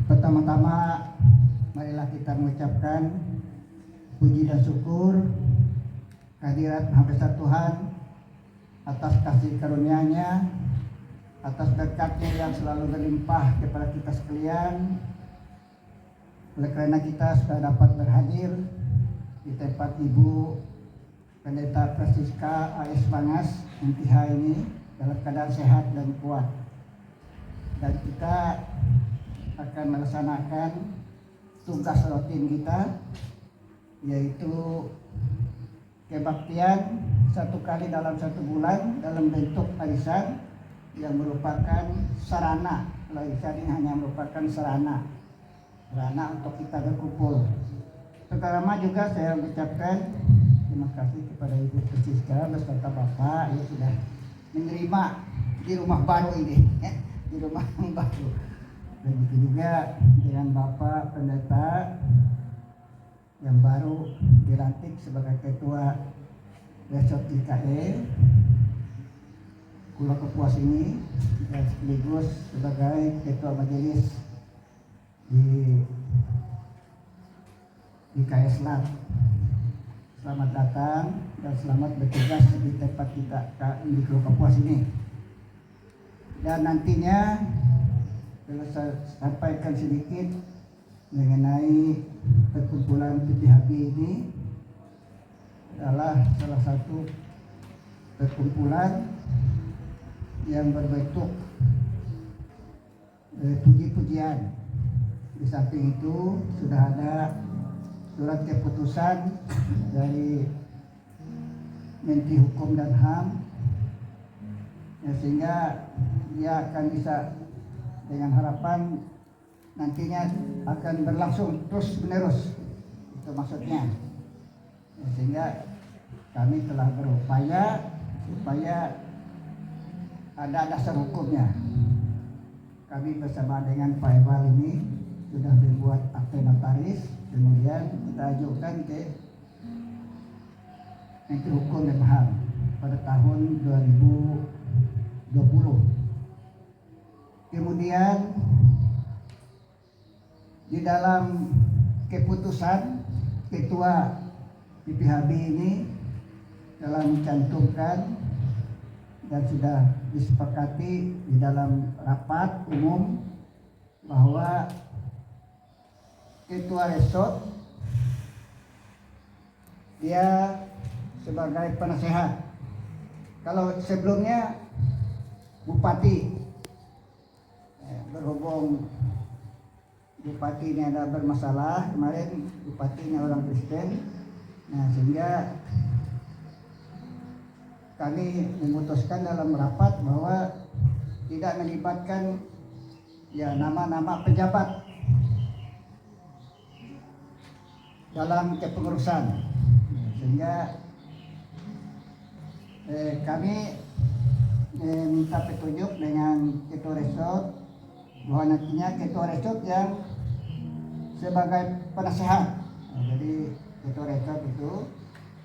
Pertama-tama marilah kita mengucapkan puji dan syukur kehadirat Maha Besar Tuhan atas kasih karunia-Nya, atas berkat-Nya yang selalu berlimpah kepada kita sekalian. Oleh karena kita sudah dapat berhadir di tempat Ibu Pendeta Francisca A.S. Bangas MTH ini dalam keadaan sehat dan kuat. Dan kita akan melaksanakan tugas rutin kita, yaitu kebaktian 1 kali dalam 1 bulan dalam bentuk arisan yang merupakan sarana. Arisan ini hanya merupakan sarana untuk kita berkumpul. Pertama juga saya mengucapkan terima kasih kepada Ibu Francisca beserta Bapak yang sudah menerima di rumah baru ini, di rumah yang baru. Begitu juga dengan Bapak Pendeta yang baru dilantik sebagai Ketua Resort IKE Pulau Kapuas ini, dan sekaligus sebagai Ketua Majelis di IKE Selat. Selamat datang dan selamat bertugas di tempat kita di Pulau Kapuas ini. Dan nantinya kalau saya sampaikan sedikit mengenai perkumpulan PPHB ini, adalah salah satu perkumpulan yang berbentuk puji-pujian. Di samping itu sudah ada surat keputusan dari Menteri Hukum dan HAM, ya, sehingga dia akan bisa dengan harapan nantinya akan berlangsung terus menerus, itu maksudnya. Ya, sehingga kami telah berupaya supaya ada dasar hukumnya. Kami bersama dengan Pak Ebal ini sudah membuat akte notaris, kemudian kita ajukan ke Menteri Hukum dan HAM pada tahun 2020. Kemudian di dalam keputusan Ketua PPHB ini telah mencantumkan dan sudah disepakati di dalam rapat umum bahwa Ketua Resort dia sebagai penasehat. Kalau sebelumnya Bupati, berhubung Bupati ini ada bermasalah kemarin, Bupati ini orang Kristen, nah sehingga kami memutuskan dalam rapat bahwa tidak melibatkan nama-nama pejabat dalam kepengurusan, sehingga kami minta petunjuk dengan Ketua Resort bahwa nantinya Ketua Resort yang sebagai penasehat. Jadi Ketua Resort itu,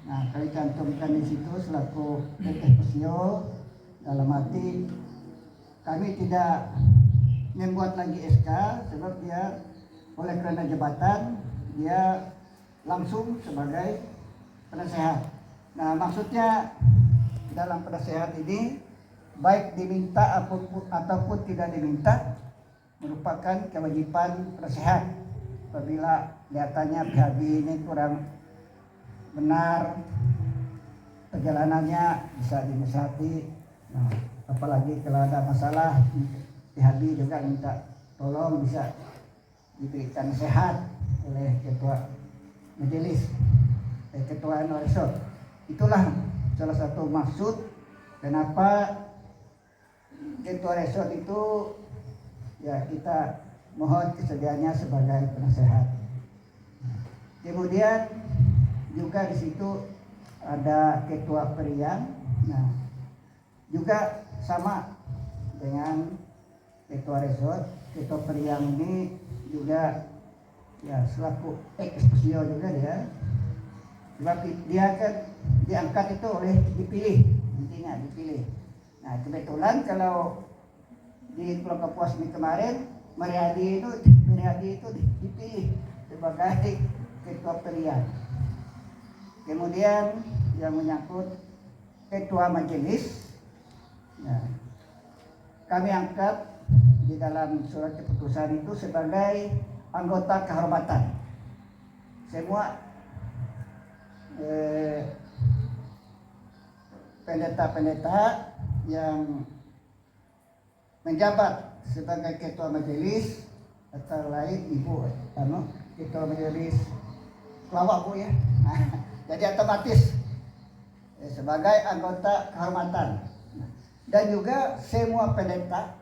nah kami cantumkan di situ selaku PTPSIO, dalam arti kami tidak membuat lagi SK sebab dia oleh karena jabatan dia langsung sebagai penasehat. Nah maksudnya dalam penasehat ini baik diminta ataupun tidak diminta merupakan kewajiban penasehat. Apabila kelihatannya PHB ini kurang benar perjalanannya, bisa dinasihati. Nah, apalagi kalau ada masalah PHB juga minta tolong bisa diberikan nasihat oleh Ketua Majelis, Ketua Resort. Itulah salah satu maksud kenapa Ketua Resort itu ya kita mohon kesediaannya sebagai penasehat. Kemudian juga di situ ada Ketua Periang. Nah, juga sama dengan Ketua Resort. Ketua Periang ini juga ya selaku eksekutif juga dia. Sebab dia kan diangkat itu oleh dipilih, intinya dipilih. Nah kebetulan kalau di Pulau Kapuas ini kemarin, Mariadi itu dipilih sebagai ketua pilihan. Kemudian yang menyangkut ketua majelis, nah, kami angkat di dalam surat keputusan itu sebagai anggota kehormatan. Semua pendeta-pendeta yang menjabat sebagai ketua majelis atau lain ibu ketua majelis pelawak bu ya. Jadi otomatis sebagai anggota kehormatan. Dan juga semua pendeta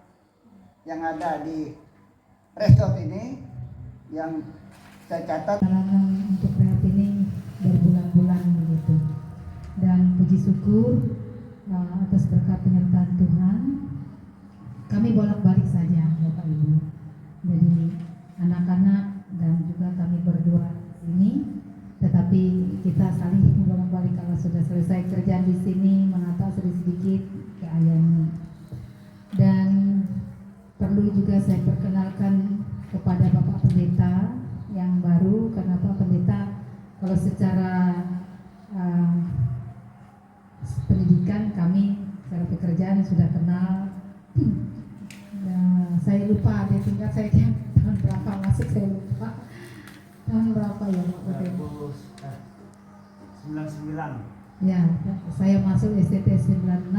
yang ada di resort ini yang saya catat untuk rehab ini berbulan-bulan begitu. Dan puji syukur atas berkat penyertaan Tuhan, kami bolak-balik saja Bapak Ibu. Jadi anak-anak dan juga kami berdua ini, tetapi kita saling bolak-balik kalau sudah selesai kerjaan di sini menata sedikit ke Ayani. Dan perlu juga saya perkenalkan kepada Bapak Pendeta yang baru, karena Pak Pendeta kalau secara pendidikan kami secara pekerjaan sudah kenal. Saya lupa dia tingkat saya tahun berapa masuk, saya lupa tahun berapa ya Pak Pendeta. 99. Ya, saya masuk STT 96,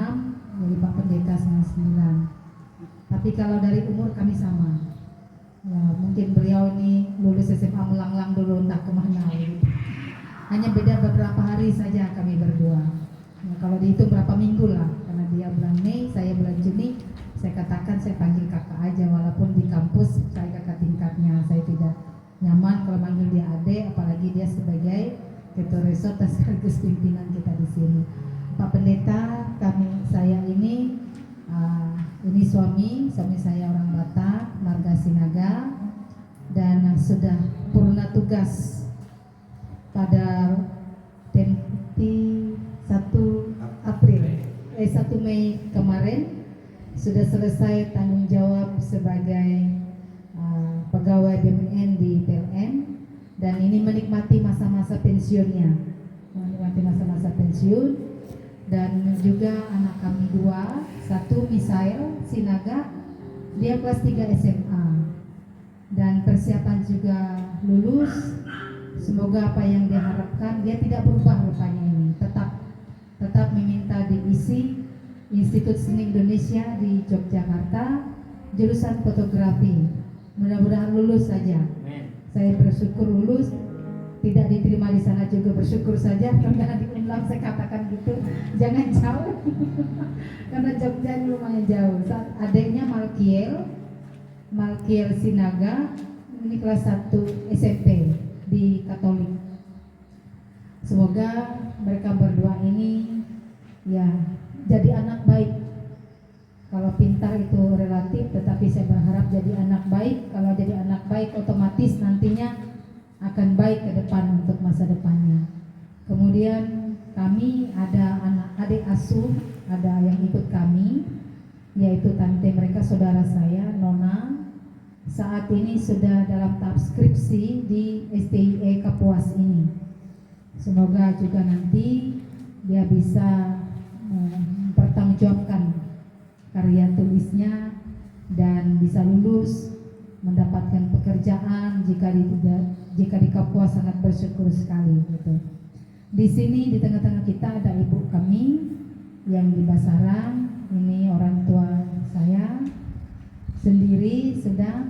jadi Pak Pendeta 99. Tapi kalau dari umur kami sama. Ya, mungkin beliau ini lulus SMA melanglang dulu entah kemana gitu. Hanya beda beberapa hari saja kami berdua. Ya, kalau dihitung berapa minggu lah, karena dia bulan Mei, saya bulan Juni. Saya katakan saya panggil kakak aja, walaupun di kampus saya kakak tingkatnya. Saya tidak nyaman kalau manggil dia adik, apalagi dia sebagai ketua resort dan sekaligus pimpinan kita di sini. Pak Pendeta, saya ini suami saya orang Batak, marga Sinaga, dan sudah purna tugas pada 1 Mei kemarin. Sudah selesai tanggung jawab sebagai pegawai BUMN di PLN, dan ini menikmati masa-masa pensiunnya, dan juga anak kami dua, satu Misael Sinaga, dia kelas 3 SMA dan persiapan juga lulus. Semoga apa yang dia harapkan, dia tidak berubah rupanya ini, tetap meminta diisi Institut Seni Indonesia di Yogyakarta, jurusan fotografi. Mudah-mudahan lulus saja. Saya bersyukur lulus, tidak diterima di sana juga bersyukur saja, karena di Unlam saya katakan gitu, jangan jauh karena Jogja ini lumayan jauh. Adiknya Malkiel Sinaga, ini kelas 1 SMP di Katolik. Semoga mereka berdua ini ya jadi anak baik. Kalau pintar itu relatif, tetapi saya berharap jadi anak baik. Kalau jadi anak baik, otomatis nantinya akan baik ke depan untuk masa depannya. Kemudian kami ada adik asuh, ada yang ikut kami, yaitu tante mereka, saudara saya, Nona. Saat ini sudah dalam tahap skripsi di STIE Kapuas ini. Semoga juga nanti dia bisa mempertanggungjawabkan karya tulisnya dan bisa lulus, mendapatkan pekerjaan. Jika di Kapuas sangat bersyukur sekali gitu. Di sini di tengah-tengah kita ada ibu kami yang di Basaran, ini orang tua saya sendiri sudah,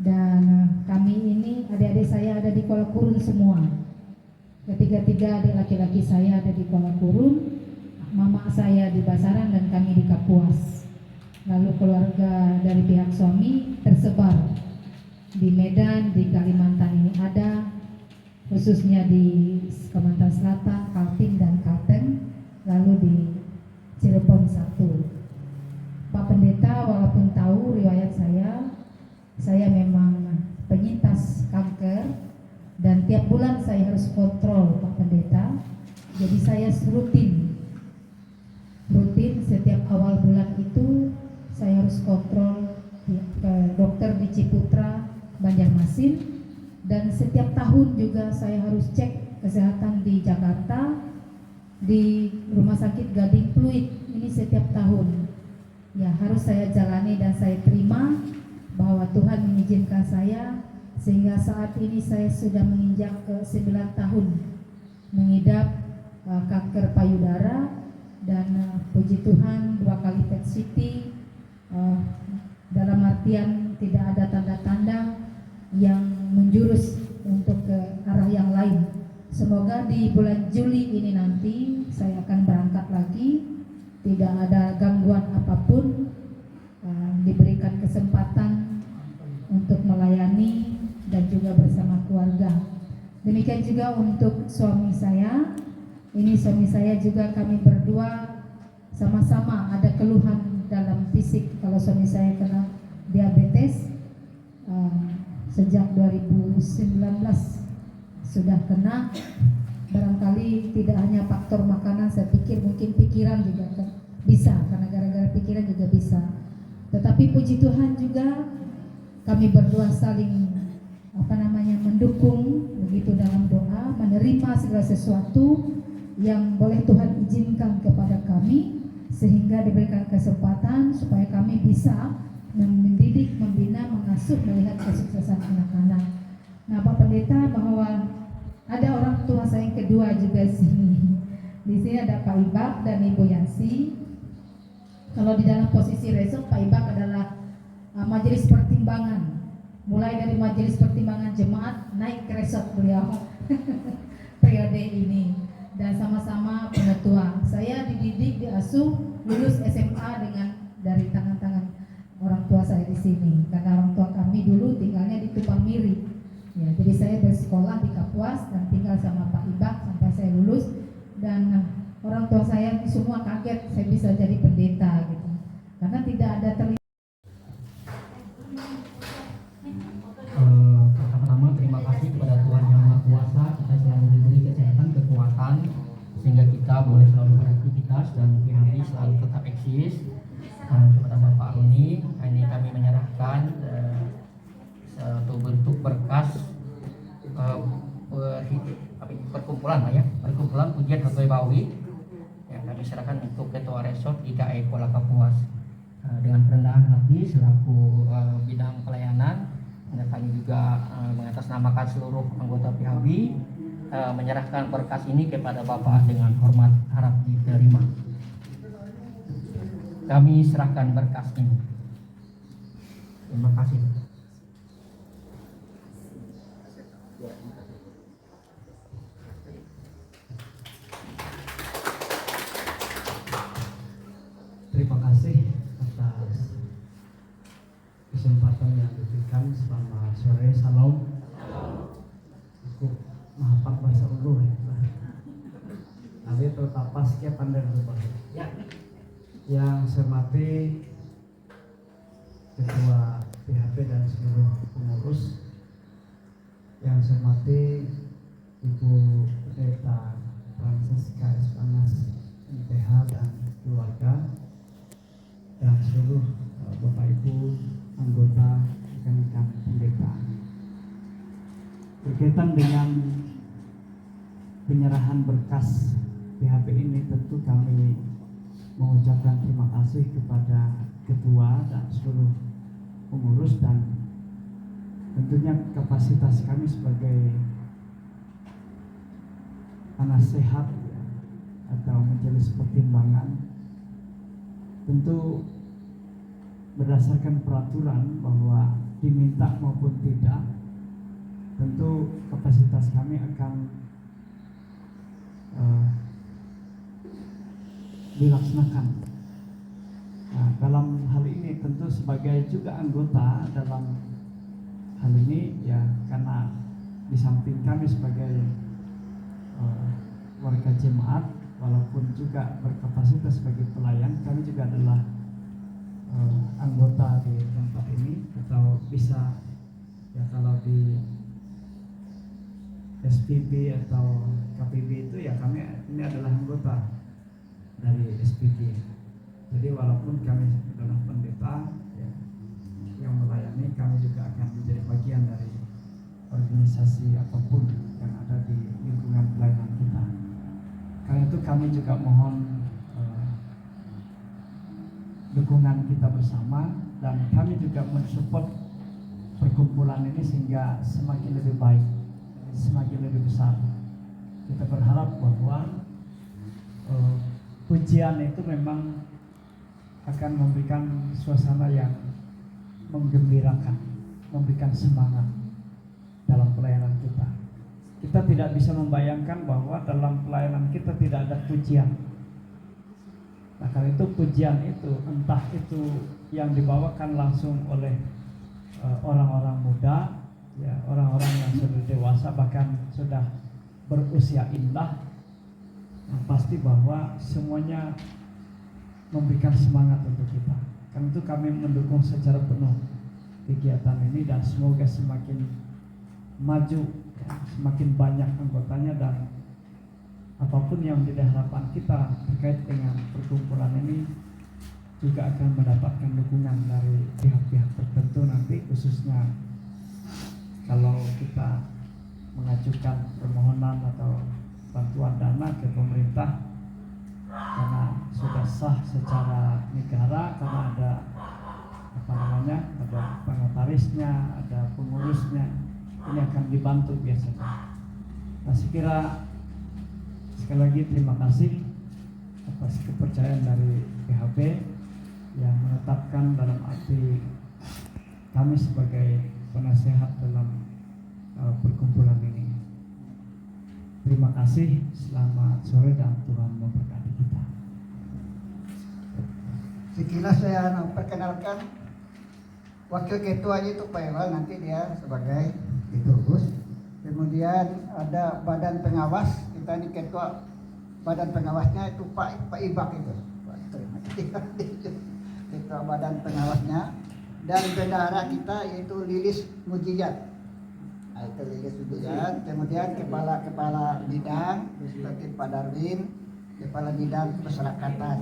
dan kami ini adik-adik saya ada di Kuala Kurun semua. Ketiga-tiga adik laki-laki saya ada di Kuala Kurun, mama saya di Basaran dan kami di Kapuas. Lalu keluarga dari pihak suami tersebar di Medan, di Kalimantan ini ada, khususnya di Kalimantan Selatan, Kaltim dan Kalteng, lalu di Cirebon 1. Pak Pendeta walaupun tahu riwayat saya memang penyintas kanker dan tiap bulan saya harus kontrol Pak Pendeta. Jadi saya rutin setiap awal bulan itu saya harus kontrol ke dokter di Ciputra, Banjarmasin, dan setiap tahun juga saya harus cek kesehatan di Jakarta di Rumah Sakit Gading Pluit. Ini setiap tahun ya harus saya jalani, dan saya terima bahwa Tuhan mengizinkan saya sehingga saat ini saya sudah menginjak ke 9 tahun mengidap kanker payudara, dan puji Tuhan 2 kali PET CT, dalam artian tidak ada tanda-tanda yang menjurus untuk ke arah yang lain. Semoga di bulan Juli ini nanti saya akan berangkat lagi, tidak ada gangguan apapun, diberikan kesempatan untuk melayani dan juga bersama keluarga. Demikian juga untuk suami saya. Ini suami saya juga, kami berdua sama-sama ada keluhan dalam fisik. Kalau suami saya kena diabetes sejak 2019 sudah kena. Barangkali tidak hanya faktor makanan, saya pikir mungkin pikiran juga bisa, karena gara-gara pikiran juga bisa. Tetapi puji Tuhan juga kami berdua saling mendukung begitu dalam doa, menerima segala sesuatu yang boleh Tuhan izinkan kepada kami, sehingga diberikan kesempatan supaya kami bisa mendidik, membina, mengasuh, melihat kesuksesan anak-anak. Nah, Pak Pendeta, bahwa ada orang tua saya yang kedua juga sini. Di sini ada Pak Ibak dan Ibu Yansi. Kalau di dalam posisi resort, Pak Ibak adalah majelis pertimbangan. Mulai dari majelis pertimbangan jemaat naik ke resort beliau periode ini, dan sama-sama pengetua. Saya dididik, diasuh, lulus SMA dari tangan-tangan orang tua saya di sini, karena orang tua kami dulu tinggalnya di Tumpang Miri. Ya, jadi saya bersekolah di Kapuas dan tinggal sama Pak Ibak sampai saya lulus, dan orang tua saya semua kaget saya bisa jadi pendeta gitu, karena tidak ada terlibat. Pertama-tama terima kasih kepada Tuhan Yang Maha Kuasa, kita selalu diberi kesehatan, kekuatan, sehingga kita boleh selalu beraktivitas dan PHB selalu tetap eksis. Kepada Bapak Roni, ini kami menyerahkan satu bentuk berkas perkumpulan pujian Hatoi Bawi yang kami serahkan untuk Ketua Resort IKE Kuala Kapuas. Dengan kerendahan hati selaku bidang pelayanan, dan kami juga mengatasnamakan seluruh anggota PHB menyerahkan berkas ini kepada Bapak dengan hormat harap diterima. Kami serahkan berkas ini. Terima kasih. Terima kasih atas kesempatan yang diberikan. Selamat sore, salam. Aku mahapak bahasa ulu ya. Nanti tertapas kia pandai berubah. Yang saya hormati Ketua PHP dan seluruh pengurus, yang saya hormati Ibu Pendeta Francisca Espanas MTH dan keluarga, dan seluruh Bapak Ibu anggota rekan-rekan pendeta. Berkaitan dengan penyerahan berkas PHP ini, tentu kami mengucapkan terima kasih kepada ketua dan seluruh pengurus, dan tentunya kapasitas kami sebagai penasehat ya, atau majelis pertimbangan, tentu berdasarkan peraturan bahwa diminta maupun tidak, tentu kapasitas kami akan dilaksanakan. Nah, dalam hal ini tentu sebagai juga anggota dalam hal ini ya, karena di samping kami sebagai warga jemaat, walaupun juga berkapasitas sebagai pelayan, kami juga adalah anggota di tempat ini, atau bisa ya kalau di SPB atau KPB itu ya kami ini adalah anggota dari SPB. Jadi walaupun kami adalah pendeta, juga akan menjadi bagian dari organisasi apapun yang ada di lingkungan pelayanan kita. Karena itu kami juga mohon dukungan kita bersama, dan kami juga mensupport perkumpulan ini sehingga semakin lebih baik, semakin lebih besar. Kita berharap bahwa pujian itu memang akan memberikan suasana yang menggembirakan, memberikan semangat dalam pelayanan kita. Kita tidak bisa membayangkan bahwa dalam pelayanan kita tidak ada pujian. Nah, karena itu pujian itu, entah itu yang dibawakan langsung oleh orang-orang muda, ya, orang-orang yang sudah dewasa, bahkan sudah berusia indah, yang pasti bahwa semuanya memberikan semangat untuk kita. Karena itu kami mendukung secara penuh kegiatan ini, dan semoga semakin maju, ya, semakin banyak anggotanya, dan apapun yang menjadi harapan kita terkait dengan perkumpulan ini juga akan mendapatkan dukungan dari pihak-pihak tertentu nanti, khususnya kalau kita mengajukan permohonan atau bantuan dana ke pemerintah karena sudah sah secara negara, karena ada ada pengnotarisnya, ada pengurusnya, ini akan dibantu biasanya. Nah, saya kira sekali lagi terima kasih atas kepercayaan dari PHP yang menetapkan dalam arti kami sebagai penasehat dalam perkumpulan ini. Terima kasih, selamat sore, dan Tuhan memberkati kita. Sekilas saya perkenalkan wakil ketuanya itu Pak Ewal, nanti dia sebagai ketua. Kemudian ada badan pengawas, kita ini ketua badan pengawasnya itu Pak Ibak itu. Ketua badan pengawasnya, dan bendahara kita yaitu Lilis Mujiyat. Nah, itu Lilis Mujiyat. Kemudian kepala bidang seperti Pak Darwin, kepala bidang kemasyarakatan.